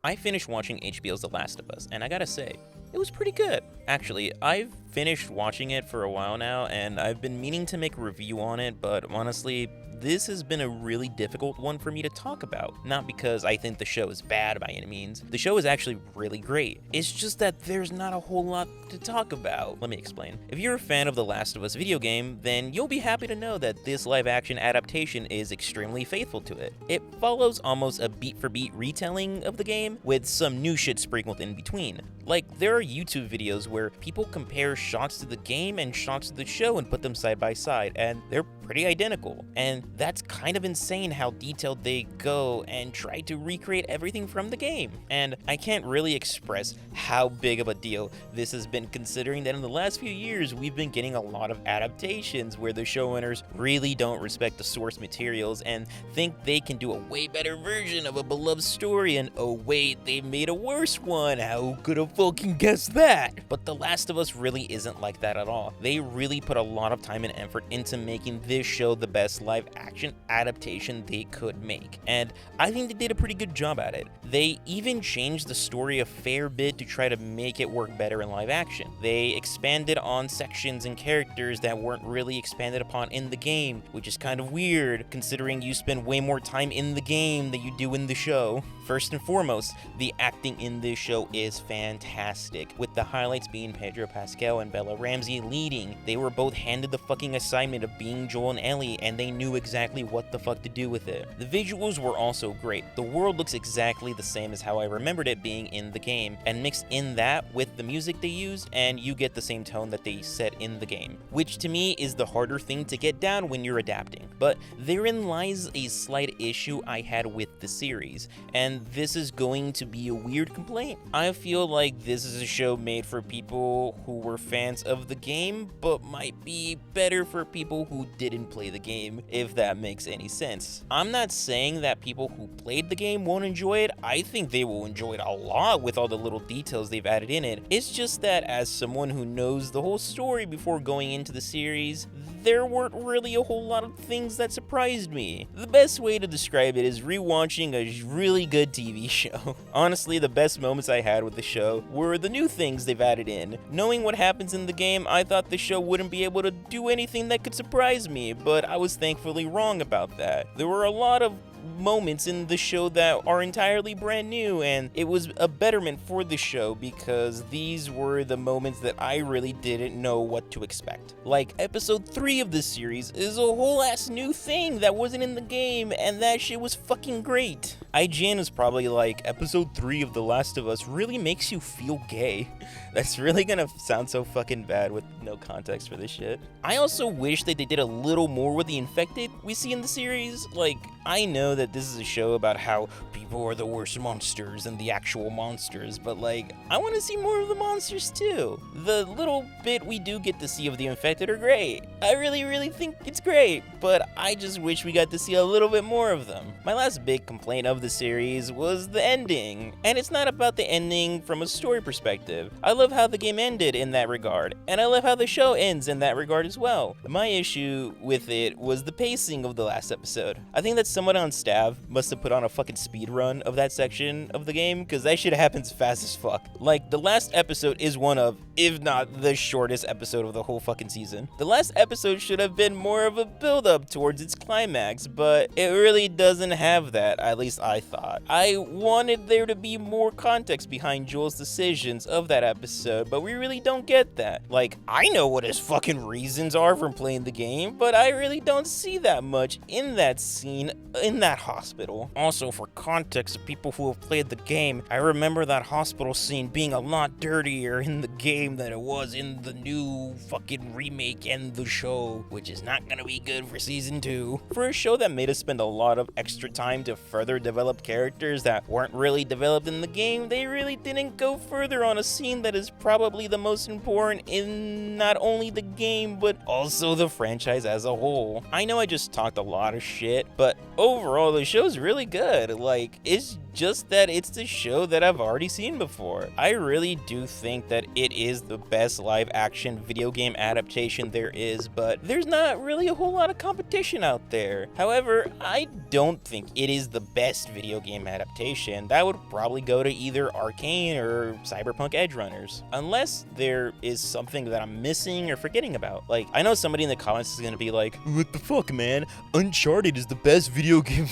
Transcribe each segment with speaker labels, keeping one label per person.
Speaker 1: I finished watching HBO's The Last of Us, and I gotta say, it was pretty good. Actually, I've finished watching it for a while now, and I've been meaning to make a review on it, but honestly, this has been a really difficult one for me to talk about. Not because I think the show is bad by any means. The show is actually really great. It's just that there's not a whole lot to talk about. Let me explain. If you're a fan of The Last of Us video game, then you'll be happy to know that this live-action adaptation is extremely faithful to it. It follows almost a beat-for-beat retelling of the game, with some new shit sprinkled in between. Like, there are YouTube videos where people compare shots to the game and shots to the show and put them side by side, and they're pretty identical. And that's kind of insane how detailed they go and try to recreate everything from the game. And I can't really express how big of a deal this has been, considering that in the last few years we've been getting a lot of adaptations where the showrunners really don't respect the source materials and think they can do a way better version of a beloved story, and oh wait, they made a worse one, how could a fucking guess that? But The Last of Us really isn't like that at all. They really put a lot of time and effort into making this show the best live action adaptation they could make, and I think they did a pretty good job at it. They even changed the story a fair bit to try to make it work better in live action. They expanded on sections and characters that weren't really expanded upon in the game, which is kind of weird considering you spend way more time in the game than you do in the show. First and foremost, the acting in this show is fantastic, with the highlights being Pedro Pascal and Bella Ramsey leading. They were both handed the fucking assignment of being Joel and Ellie, and they knew exactly what the fuck to do with it. The visuals were also great. The world looks exactly the same as how I remembered it being in the game, and mix in that with the music they used, and you get the same tone that they set in the game, which to me is the harder thing to get down when you're adapting. But therein lies a slight issue I had with the series, and this is going to be a weird complaint. I feel like this is a show made for people who were fans of the game, but might be better for people who didn't play the game, if that makes any sense. I'm not saying that people who played the game won't enjoy it. I think they will enjoy it a lot with all the little details they've added in it. It's just that as someone who knows the whole story before going into the series, there weren't really a whole lot of things that surprised me. The best way to describe it is rewatching a really good TV show. Honestly, the best moments I had with the show were the new things they've added in. Knowing what happens in the game, I thought the show wouldn't be able to do anything that could surprise me, but I was thankfully wrong about that. There were a lot of moments in the show that are entirely brand new, and it was a betterment for the show because these were the moments that I really didn't know what to expect. Like, episode 3 of this series is a whole ass new thing that wasn't in the game, and that shit was fucking great. IGN is probably like, episode 3 of The Last of Us really makes you feel gay. That's really gonna sound so fucking bad with no context for this shit. I also wish that they did a little more with the infected we see in the series. Like, I know that this is a show about how people are the worst monsters than the actual monsters, but like, I want to see more of the monsters too. The little bit we do get to see of the infected are great. I really think it's great, but I just wish we got to see a little bit more of them. My last big complaint of the series was the ending, and it's not about the ending from a story perspective. I love how the game ended in that regard, and I love how the show ends in that regard as well. My issue with it was the pacing of the last episode. I think that someone on staff must have put on a fucking speed run of that section of the game, because that shit happens fast as fuck. Like, the last episode is one of, if not the shortest episode of the whole fucking season. The last episode should have been more of a build-up towards its climax, but it really doesn't have that, at least I thought. I wanted there to be more context behind Joel's decisions of that episode, but we really don't get that. Like, I know what his fucking reasons are from playing the game, but I really don't see that much in that scene in that hospital. Also, for context of people who have played the game, I remember that hospital scene being a lot dirtier in the game than it was in the new fucking remake and the show, which is not gonna be good for season 2. For a show that made us spend a lot of extra time to further develop characters that weren't really developed in the game, they really didn't go further on a scene that is probably the most important in not only the game, but also the franchise as a whole. I know I just talked a lot of shit, but overall, the show's really good. Like, it's just that it's the show that I've already seen before. I really do think that it is the best live action video game adaptation there is, but there's not really a whole lot of competition out there. However, I don't think it is the best video game adaptation. That would probably go to either Arcane or Cyberpunk Edgerunners, unless there is something that I'm missing or forgetting about. Like, I know somebody in the comments is gonna be like, what the fuck, man? Uncharted is the best video game.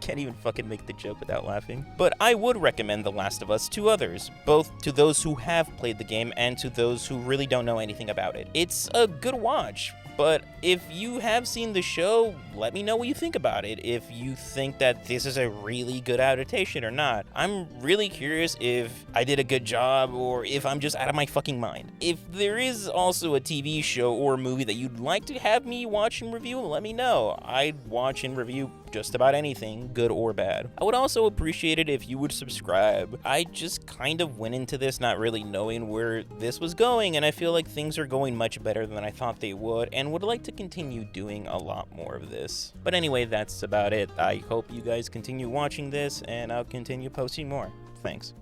Speaker 1: Can't even fucking make the joke without laughing. But I would recommend The Last of Us to others, both to those who have played the game and to those who really don't know anything about it. It's a good watch. But if you have seen the show, let me know what you think about it, if you think that this is a really good adaptation or not. I'm really curious if I did a good job or if I'm just out of my fucking mind. If there is also a TV show or movie that you'd like to have me watch and review, let me know. I'd watch and review just about anything, good or bad. I would also appreciate it if you would subscribe. I just kind of went into this not really knowing where this was going, and I feel like things are going much better than I thought they would, and would like to continue doing a lot more of this. But anyway, that's about it. I hope you guys continue watching this, and I'll continue posting more. Thanks.